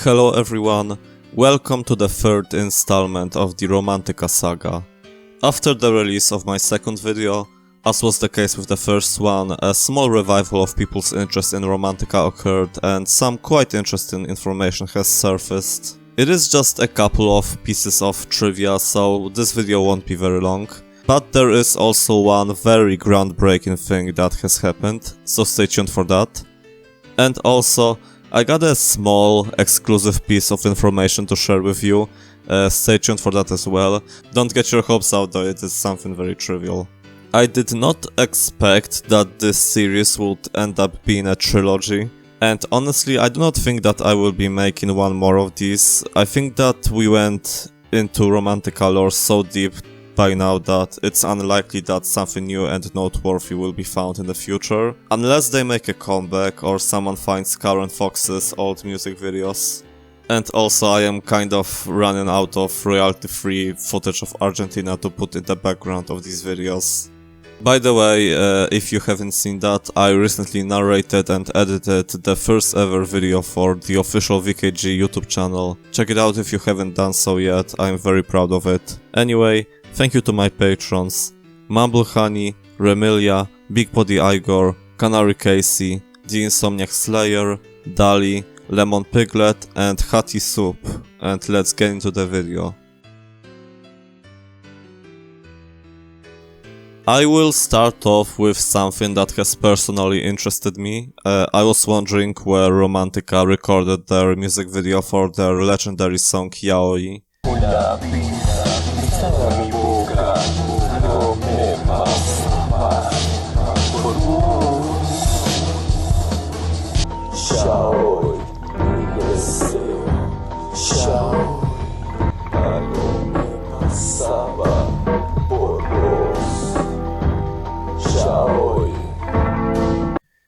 Hello everyone, welcome to the third installment of the Romantica saga. After the release of my second video, as was the case with the first one, a small revival of people's interest in Romantica occurred and some quite interesting information has surfaced. It is just a couple of pieces of trivia, so this video won't be very long. But there is also one very groundbreaking thing that has happened, so stay tuned for that. And also, I got a small, exclusive piece of information to share with you, stay tuned for that as well. Don't get your hopes out though, it is something very trivial. I did not expect that this series would end up being a trilogy, and honestly I do not think that I will be making one more of these. I think that we went into Romantica lore so deep by now that it's unlikely that something new and noteworthy will be found in the future, unless they make a comeback or someone finds Karen Fox's old music videos. And also I am kind of running out of royalty-free footage of Argentina to put in the background of these videos. By the way, if you haven't seen that, I recently narrated and edited the first ever video for the official VKG YouTube channel. Check it out if you haven't done so yet, I'm very proud of it. Anyway, thank you to my patrons: Mumble Honey, Remilia, Big Body Igor, Canary Casey, The Insomniac Slayer, Dali, Lemon Piglet and Hattie Soup. And let's get into the video. I will start off with something that has personally interested me. I was wondering where Romantica recorded their music video for their legendary song Yaoi.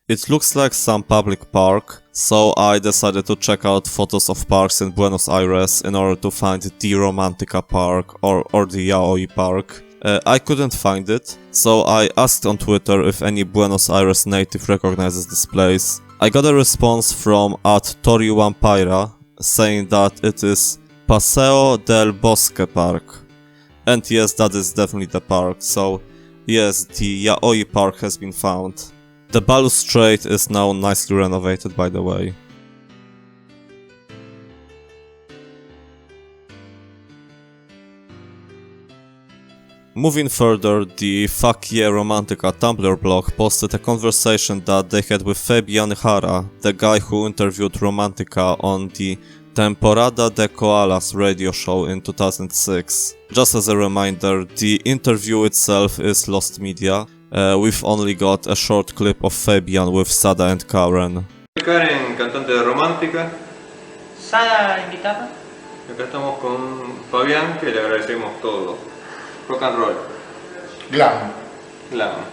It looks like some public park, so I decided to check out photos of parks in Buenos Aires in order to find the Romantica park or the Yaoi park. I couldn't find it, so I asked on Twitter if any Buenos Aires native recognizes this place. I got a response from @Tori1Pyra saying that it is Paseo del Bosque Park. And yes, that is definitely the park, so yes, the Yaoi park has been found. The balustrade is now nicely renovated, by the way. Moving further, the Fuck Yeah Romantica Tumblr blog posted a conversation that they had with Fabian Jara, the guy who interviewed Romantica on the Temporada de Koalas radio show in 2006. Just as a reminder, the interview itself is lost media. We've only got a short clip of Fabian with Sada and Karen. Karen, cantante de Romántica. Sada en guitarra. Acá estamos con Fabián, que le agradecemos todo. Rock and roll. Glam. Glam.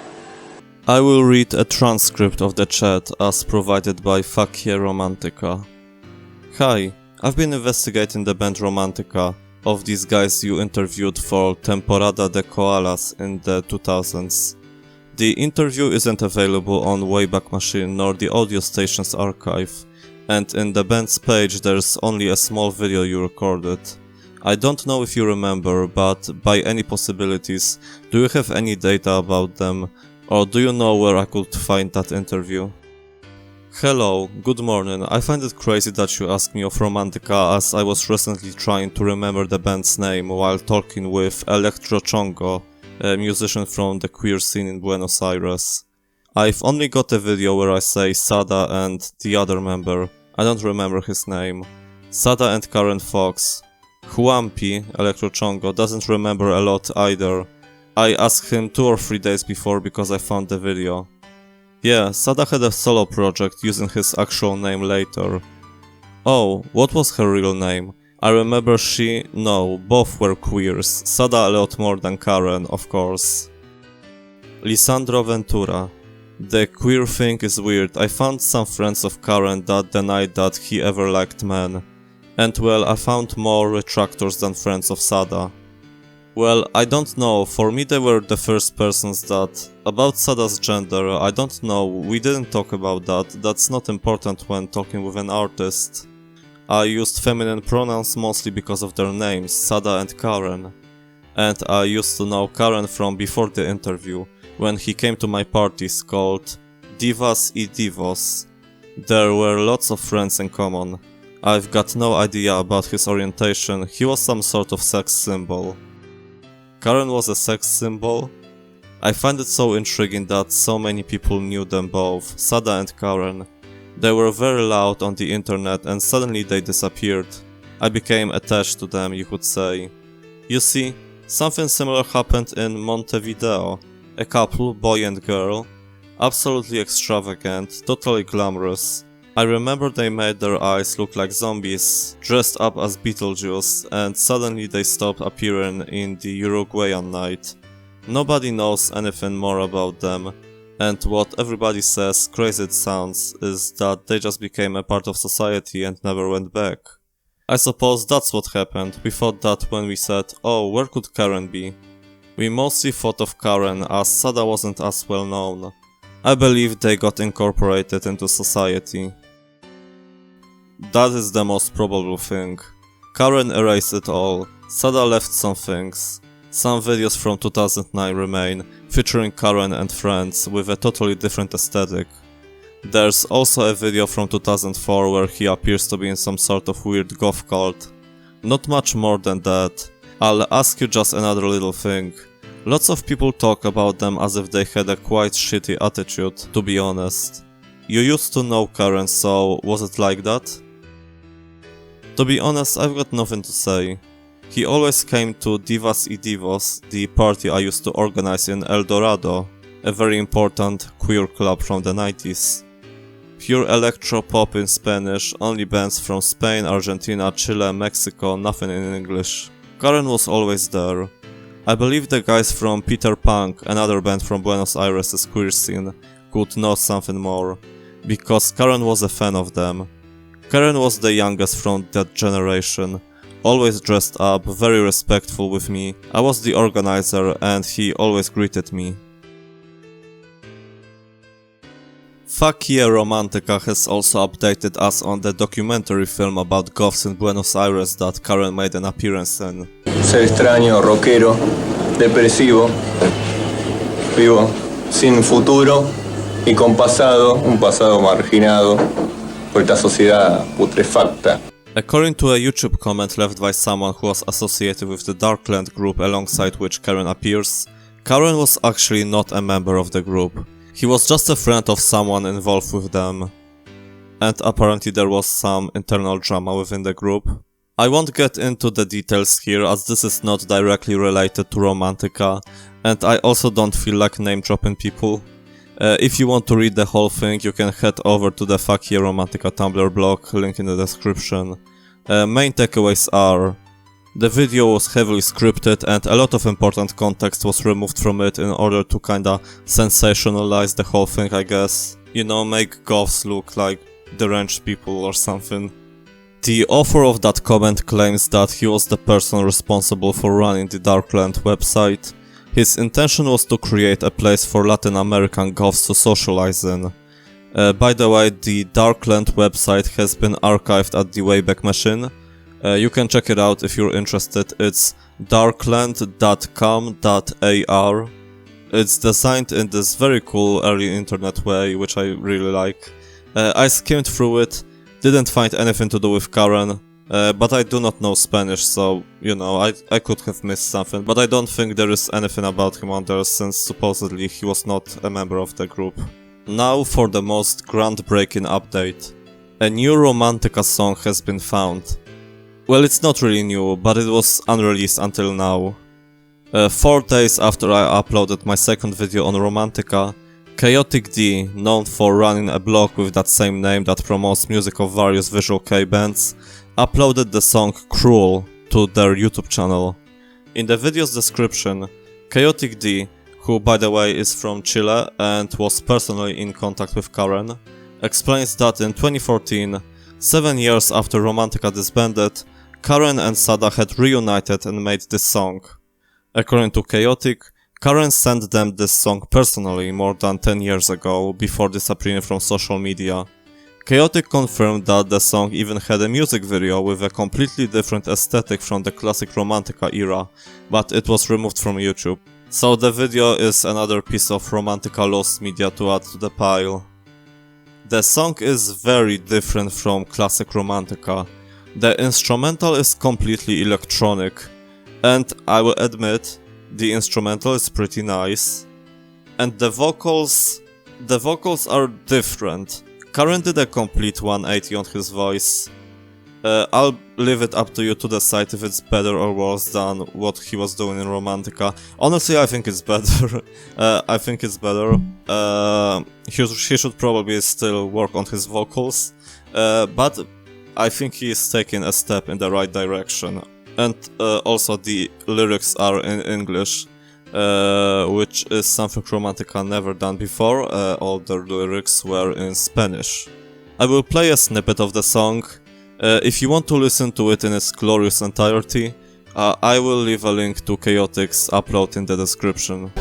I will read a transcript of the chat as provided by Fuck Yeah Romantica. Hi, I've been investigating the band Romantica, of these guys you interviewed for Temporada de Koalas in the 2000s. The interview isn't available on Wayback Machine nor the audio station's archive, and in the band's page there's only a small video you recorded. I don't know if you remember, but by any possibilities, do you have any data about them, or do you know where I could find that interview? Hello, good morning. I find it crazy that you asked me of Romantica, as I was recently trying to remember the band's name while talking with Electro Chongo, a musician from the queer scene in Buenos Aires. I've only got a video where I say Sada and the other member, I don't remember his name. Sada and Karen Fox. Juanpi, Electro Chongo, doesn't remember a lot either. I asked him 2 or 3 days before because I found the video. Yeah, Sada had a solo project using his actual name later. Oh, what was her real name? I remember both were queers. Sada a lot more than Karen, of course. Lisandro Ventura. The queer thing is weird. I found some friends of Karen that denied that he ever liked men. And well, I found more retractors than friends of Sada. Well, I don't know, for me they were the first persons that... About Sada's gender, I don't know, we didn't talk about that, that's not important when talking with an artist. I used feminine pronouns mostly because of their names, Sada and Karen. And I used to know Karen from before the interview, when he came to my parties called Divas y Divos. There were lots of friends in common. I've got no idea about his orientation, he was some sort of sex symbol. Karen was a sex symbol? I find it so intriguing that so many people knew them both, Sada and Karen. They were very loud on the internet and suddenly they disappeared. I became attached to them, you could say. You see, something similar happened in Montevideo. A couple, boy and girl, absolutely extravagant, totally glamorous. I remember they made their eyes look like zombies, dressed up as Beetlejuice, and suddenly they stopped appearing in the Uruguayan night. Nobody knows anything more about them, and what everybody says, crazy it sounds, is that they just became a part of society and never went back. I suppose that's what happened. We thought that when we said, oh, where could Karen be? We mostly thought of Karen as Sada wasn't as well known. I believe they got incorporated into society. That is the most probable thing. Karen erased it all. Sada left some things. Some videos from 2009 remain, featuring Karen and friends with a totally different aesthetic. There's also a video from 2004 where he appears to be in some sort of weird goth cult. Not much more than that. I'll ask you just another little thing. Lots of people talk about them as if they had a quite shitty attitude, to be honest. You used to know Karen, so was it like that? To be honest, I've got nothing to say. He always came to Divas y Divos, the party I used to organize in El Dorado, a very important queer club from the 90s. Pure electro-pop in Spanish, only bands from Spain, Argentina, Chile, Mexico, nothing in English. Karen was always there. I believe the guys from Peter Punk, another band from Buenos Aires' queer scene, could know something more, because Karen was a fan of them. Karen was the youngest from that generation, always dressed up, very respectful with me. I was the organizer and he always greeted me. Fuck yeah, Romantica has also updated us on the documentary film about goths in Buenos Aires that Karen made an appearance in. Ser extraño, rockero, depresivo, vivo, sin futuro y con pasado, un pasado marginado por esta sociedad putrefacta. According to a YouTube comment left by someone who was associated with the Darkland group alongside which Karen appears, Karen was actually not a member of the group. He was just a friend of someone involved with them. And apparently there was some internal drama within the group. I won't get into the details here as this is not directly related to Romantica, and I also don't feel like name dropping people. If you want to read the whole thing, you can head over to the Fuck Yeah Romantica Tumblr blog, link in the description. Main takeaways are: the video was heavily scripted and a lot of important context was removed from it in order to kinda sensationalize the whole thing, I guess. You know, make goths look like deranged people or something. The author of that comment claims that he was the person responsible for running the Darkland website. His intention was to create a place for Latin American goths to socialize in. By the way, the Darkland website has been archived at the Wayback Machine. You can check it out if you're interested. It's darkland.com.ar. It's designed in this very cool early internet way, which I really like. I skimmed through it, didn't find anything to do with Karen, but I do not know Spanish, so, you know, I could have missed something, but I don't think there is anything about him on there since supposedly he was not a member of the group. Now for the most groundbreaking update. A new Romantica song has been found. Well, it's not really new, but it was unreleased until now. 4 days after I uploaded my second video on Romantica, Chaotic D, known for running a blog with that same name that promotes music of various Visual Kei bands, uploaded the song Cruel to their YouTube channel. In the video's description, Chaotic D, who by the way is from Chile and was personally in contact with Karen, explains that in 2014, 7 years after Romantica disbanded, Karen and Sada had reunited and made this song. According to Chaotic, Karen sent them this song personally more than 10 years ago, before disappearing from social media. Chaotic confirmed that the song even had a music video with a completely different aesthetic from the classic Romantica era, but it was removed from YouTube. So the video is another piece of Romantica lost media to add to the pile. The song is very different from classic Romantica. The instrumental is completely electronic, and I will admit, the instrumental is pretty nice. And the vocals are different. Karen did a complete 180 on his voice. I'll leave it up to you to decide if it's better or worse than what he was doing in Romantica. Honestly, I think it's better. I think it's better. He should probably still work on his vocals, but I think he is taking a step in the right direction. And also the lyrics are in English, which is something Romantica never done before. All the lyrics were in Spanish. I will play a snippet of the song. If you want to listen to it in its glorious entirety, I will leave a link to Chaotic's upload in the description.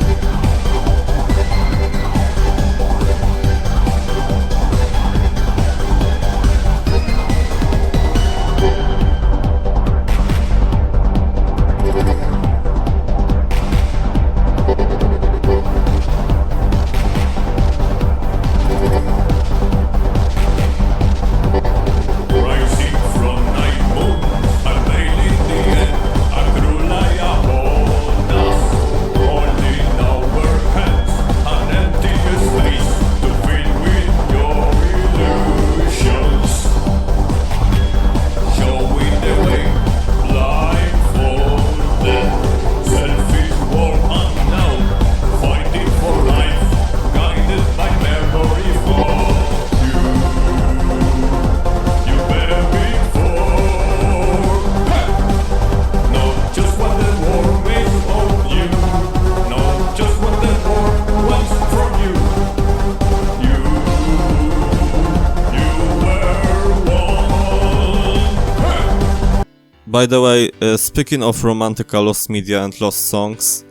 By the way, speaking of Romantica lost media and lost songs,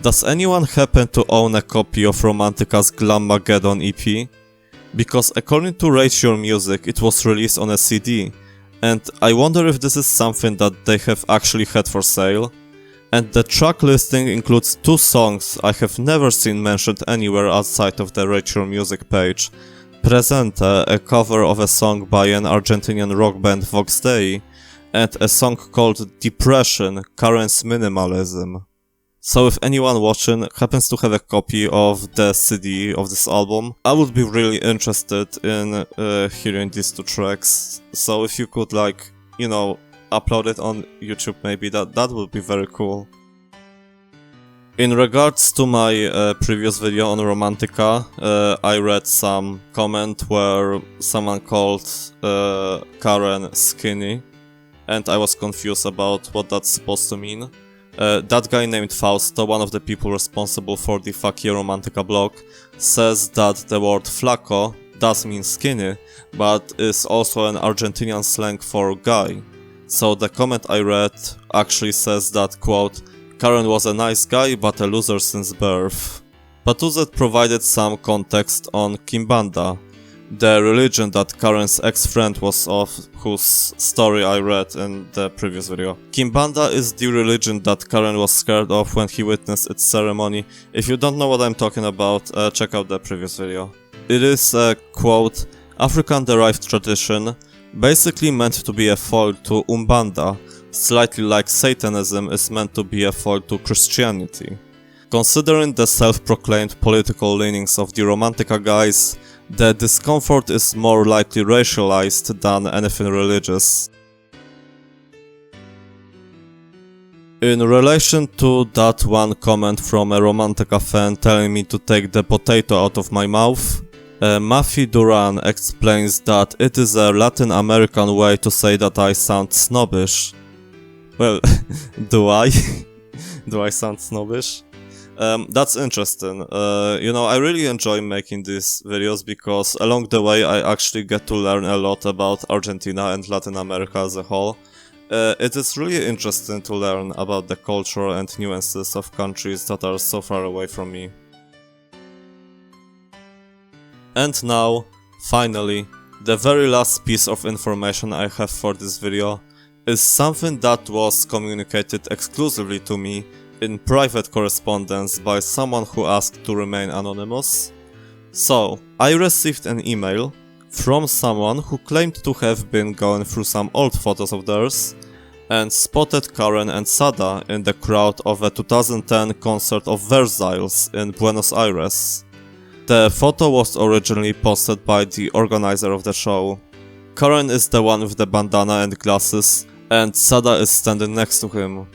does anyone happen to own a copy of Romantica's Glam EP? Because according to Rate Your Music, it was released on a CD, and I wonder if this is something that they have actually had for sale. And the track listing includes 2 songs I have never seen mentioned anywhere outside of the Rate Your Music page. Presente, a cover of a song by an Argentinian rock band Vox Dei, and a song called Depression, Karen's Minimalism. So if anyone watching happens to have a copy of the CD of this album, I would be really interested in hearing these 2 tracks. So if you could, like, you know, upload it on YouTube, maybe that would be very cool. In regards to my previous video on Romantica, I read some comment where someone called Karen skinny, and I was confused about what that's supposed to mean. That guy named Fausto, one of the people responsible for the Fuck Yeah Romantica blog, says that the word flaco does mean skinny, but is also an Argentinian slang for guy. So the comment I read actually says that, quote, Karen was a nice guy but a loser since birth. Patuzet provided some context on Kimbanda, the religion that Karen's ex-friend was of, whose story I read in the previous video. Kimbanda is the religion that Karen was scared of when he witnessed its ceremony. If you don't know what I'm talking about, check out the previous video. It is a, quote, African-derived tradition, basically meant to be a foil to Umbanda, slightly like Satanism is meant to be a foil to Christianity. Considering the self-proclaimed political leanings of the Romantica guys, the discomfort is more likely racialized than anything religious. In relation to that one comment from a Romantica fan telling me to take the potato out of my mouth, Mafi Duran explains that it is a Latin American way to say that I sound snobbish. Well, do I? Do I sound snobbish? That's interesting. You know, I really enjoy making these videos because along the way I actually get to learn a lot about Argentina and Latin America as a whole. It is really interesting to learn about the culture and nuances of countries that are so far away from me. And now, finally, The very last piece of information I have for this video is something that was communicated exclusively to me in private correspondence by someone who asked to remain anonymous. So, I received an email from someone who claimed to have been going through some old photos of theirs and spotted Karen and Sada in the crowd of a 2010 concert of Versailles in Buenos Aires. The photo was originally posted by the organizer of the show. Karen is the one with the bandana and glasses, and Sada is standing next to him.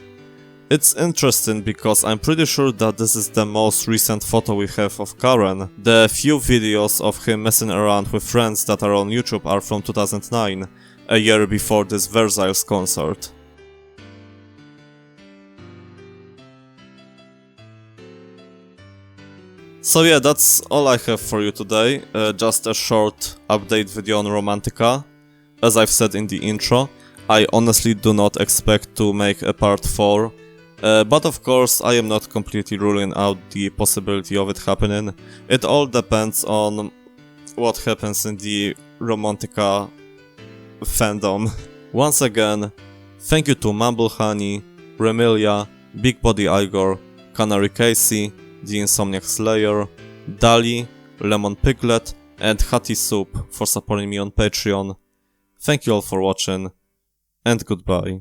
It's interesting because I'm pretty sure that this is the most recent photo we have of Karen. The few videos of him messing around with friends that are on YouTube are from 2009, a year before this Versailles concert. So yeah, that's all I have for you today, just a short update video on Romantica. As I've said in the intro, I honestly do not expect to make a part 4, but of course I am not completely ruling out the possibility of it happening. It all depends on what happens in the Romantica fandom. Once again, thank you to Mumble Honey, Remilia, Big Body Igor, Canary Casey, The Insomniac Slayer, Dali, Lemon Piglet, and Hattie Soup for supporting me on Patreon. Thank you all for watching, and goodbye.